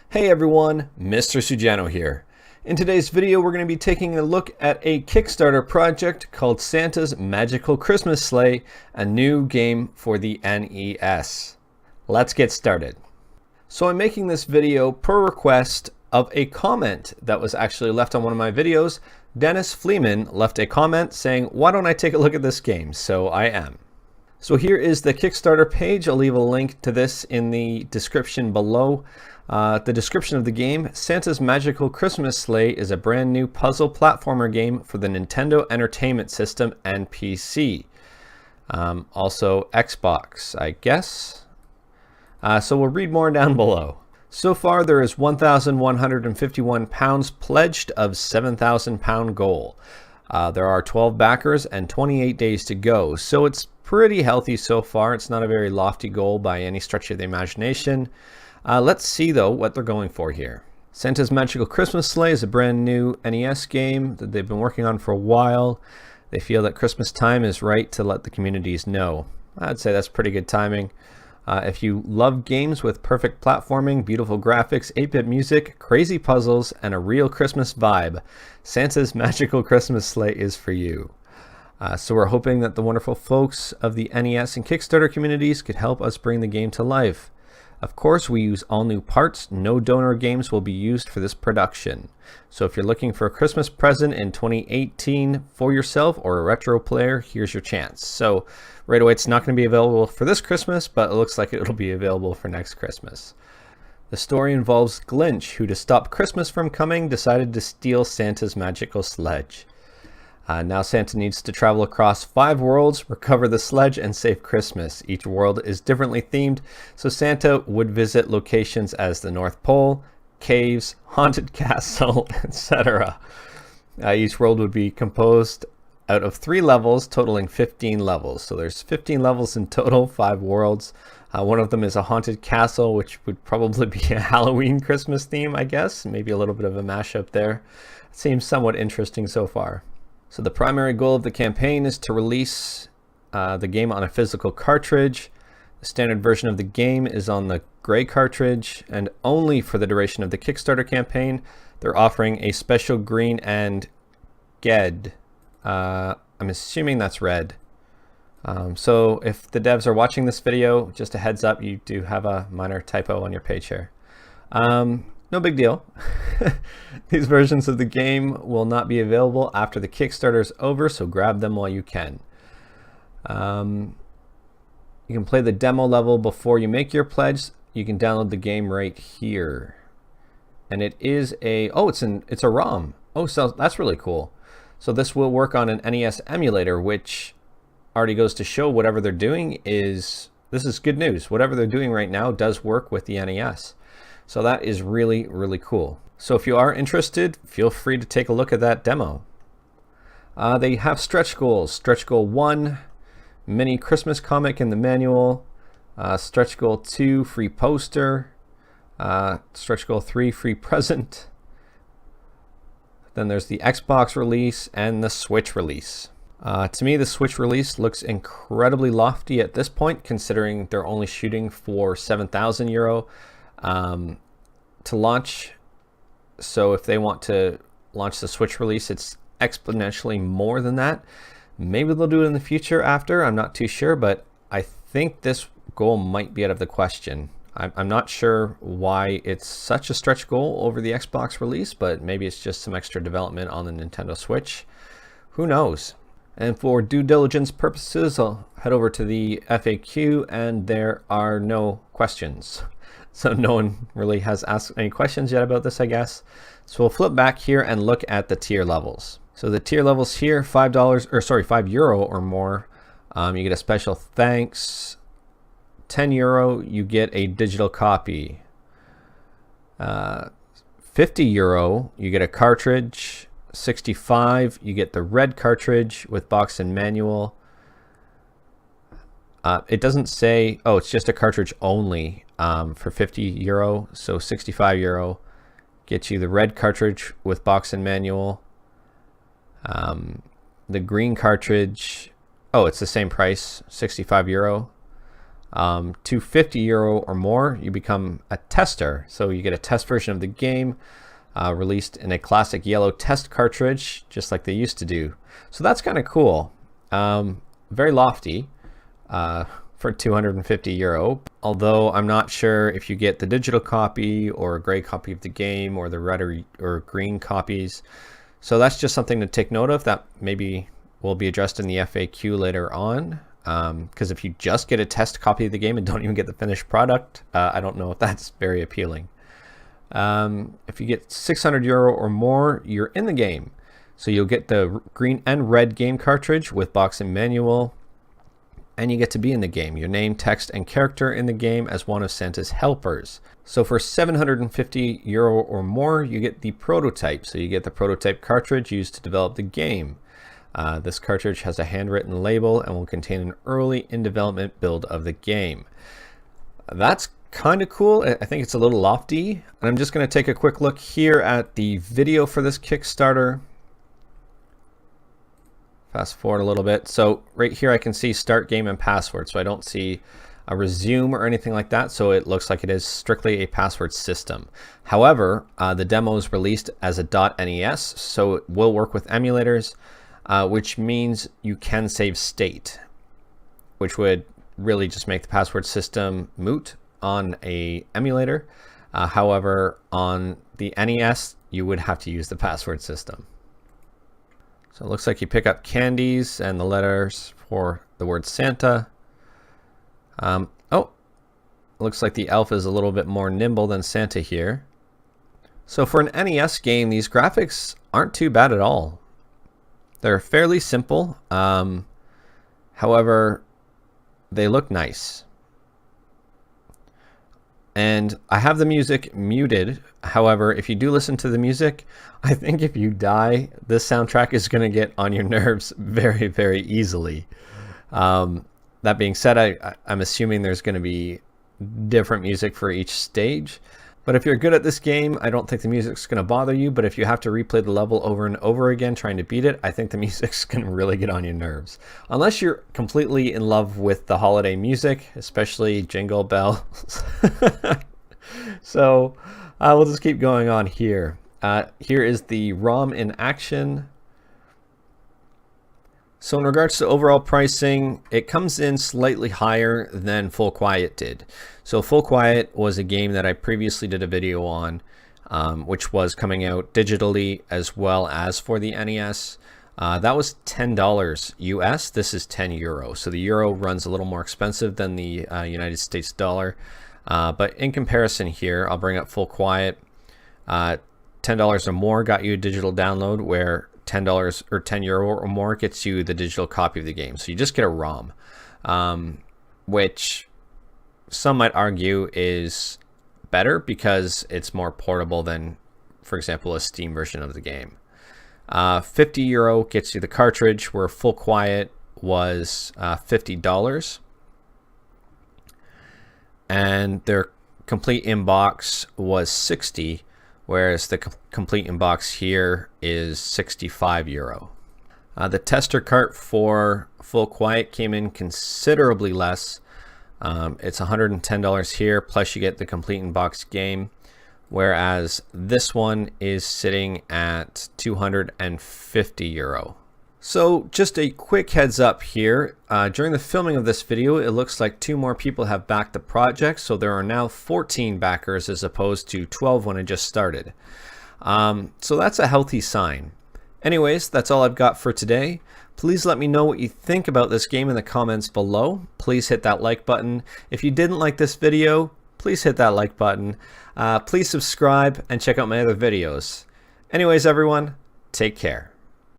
Hey everyone, Mr. Sujano here. In today's video, we're going to be taking a look at a Kickstarter project called Santa's Magical Christmas Sleigh, a new game for the NES. Let's get started. So I'm making this video per request of a comment that was actually left on one of my videos. Dennis Fleeman left a comment saying, why don't I take a look at this game? So I am. So here is the Kickstarter page. I'll leave a link to this in the description below. The description of the game: Santa's Magical Christmas Sleigh is a brand new puzzle platformer game for the Nintendo Entertainment System and PC. Also Xbox, I guess. So we'll read more down below. So far there is £1,151 pledged of £7,000 goal. There are 12 backers and 28 days to go, so it's pretty healthy so far. It's not a very lofty goal by any stretch of the imagination. Let's see though what they're going for here. Santa's Magical Christmas Sleigh is a brand new NES game that they've been working on for a while. They feel that Christmas time is right to let the communities know. I'd say that's pretty good timing. If you love games with perfect platforming, beautiful graphics, 8-bit music, crazy puzzles, and a real Christmas vibe, Santa's Magical Christmas Sleigh is for you. So we're hoping that the wonderful folks of the NES and Kickstarter communities could help us bring the game to life. Of course, we use all new parts. No donor games will be used for this production. So if you're looking for a Christmas present in 2018 for yourself or a retro player, here's your chance. So right away, it's not going to be available for this Christmas, but it looks like it'll be available for next Christmas. The story involves Glinch, who to stop Christmas from coming, decided to steal Santa's magical sledge. Now Santa needs to travel across 5 worlds, recover the sledge, and save Christmas. Each world is differently themed, so Santa would visit locations as the North Pole, caves, haunted castle, etc. Each world would be composed out of 3 levels, totaling 15 levels. So there's 15 levels in total, 5 worlds. One of them is a haunted castle, which would probably be a Halloween Christmas theme, I guess. Maybe a little bit of a mashup there. It seems somewhat interesting so far. So the primary goal of the campaign is to release the game on a physical cartridge. The standard version of the game is on the gray cartridge, and only for the duration of the Kickstarter campaign, they're offering a special green and GED. I'm assuming that's red. So if the devs are watching this video, just a heads up, you do have a minor typo on your page here. No big deal. These versions of the game will not be available after the Kickstarter is over, so grab them while you can. You can play the demo level before you make your pledge. You can download the game right here. And it is a, it's a ROM. Oh, so that's really cool. So this will work on an NES emulator, which already goes to show whatever they're doing this is good news. Whatever they're doing right now does work with the NES. So that is really, really cool. So if you are interested, feel free to take a look at that demo. They have stretch goals. Stretch goal 1, mini Christmas comic in the manual. Stretch goal 2, free poster. Stretch goal 3, free present. Then there's the Xbox release and the Switch release. To me, the Switch release looks incredibly lofty at this point, considering they're only shooting for €7,000 to launch. So if they want to launch the Switch release, it's exponentially more than that. Maybe they'll do it in the future after, I'm not too sure, but I think this goal might be out of the question. I'm not sure why it's such a stretch goal over the Xbox release, but maybe it's just some extra development on the Nintendo Switch. Who knows? And for due diligence purposes, I'll head over to the FAQ, and there are no questions. So no one really has asked any questions yet about this, I guess. So we'll flip back here and look at the tier levels. So the tier levels here, €5 or more. You get a special thanks. €10, you get a digital copy. €50, you get a cartridge. 65, you get the red cartridge with box and manual. It doesn't say, oh, it's just a cartridge only for €50. So €65 gets you the red cartridge with box and manual. The green cartridge, oh, it's the same price, €65. To €50 or more, you become a tester. So you get a test version of the game released in a classic yellow test cartridge, just like they used to do. So that's kind of cool. Very lofty for €250. Although I'm not sure if you get the digital copy or a gray copy of the game or the red or green copies. So that's just something to take note of that maybe will be addressed in the FAQ later on. Because if you just get a test copy of the game and don't even get the finished product, I don't know if that's very appealing. If you get €600 or more, you're in the game. So you'll get the green and red game cartridge with box and manual, and you get to be in the game. Your name, text, and character in the game as one of Santa's helpers. So for €750 or more, you get the prototype. So you get the prototype cartridge used to develop the game. This cartridge has a handwritten label and will contain an early in development build of the game. That's kind of cool. I think it's a little lofty. And I'm just going to take a quick look here at the video for this Kickstarter. Fast forward a little bit. So right here I can see start game and password. So I don't see a resume or anything like that. So it looks like it is strictly a password system. However, the demo is released as a .NES, so it will work with emulators, which means you can save state, which would really just make the password system moot on a emulator. However, on the NES, you would have to use the password system. So it looks like you pick up candies and the letters for the word Santa. Oh, looks like the elf is a little bit more nimble than Santa here. So for an NES game, these graphics aren't too bad at all. They're fairly simple. However, they look nice. And I have the music muted. However, if you do listen to the music, I think if you die, this soundtrack is going to get on your nerves very, very easily. That being said, I'm assuming there's going to be different music for each stage. But if you're good at this game, I don't think the music's going to bother you. But if you have to replay the level over and over again trying to beat it, I think the music's going to really get on your nerves. Unless you're completely in love with the holiday music, especially Jingle Bells. So we'll just keep going on here. Here is the ROM in action. So in regards to overall pricing, it comes in slightly higher than Full Quiet did. So Full Quiet was a game that I previously did a video on, which was coming out digitally as well as for the NES. That was $10 US. This is €10. So the euro runs a little more expensive than the United States dollar. But in comparison here, I'll bring up Full Quiet. $10 or more got you a digital download, where $10 or €10 or more gets you the digital copy of the game. So you just get a ROM, which some might argue is better because it's more portable than, for example, a Steam version of the game. €50 gets you the cartridge, where Full Quiet was $50. And their complete inbox was $60. Whereas the complete inbox here is €65. The tester cart for Full Quiet came in considerably less. It's $110 here, plus you get the complete inbox game. Whereas this one is sitting at €250. So just a quick heads up here, during the filming of this video, it looks like 2 more people have backed the project, so there are now 14 backers as opposed to 12 when I just started. So that's a healthy sign. Anyways, that's all I've got for today. Please let me know what you think about this game in the comments below. Please hit that like button. If you didn't like this video, please hit that like button. Please subscribe and check out my other videos. Anyways, everyone, take care.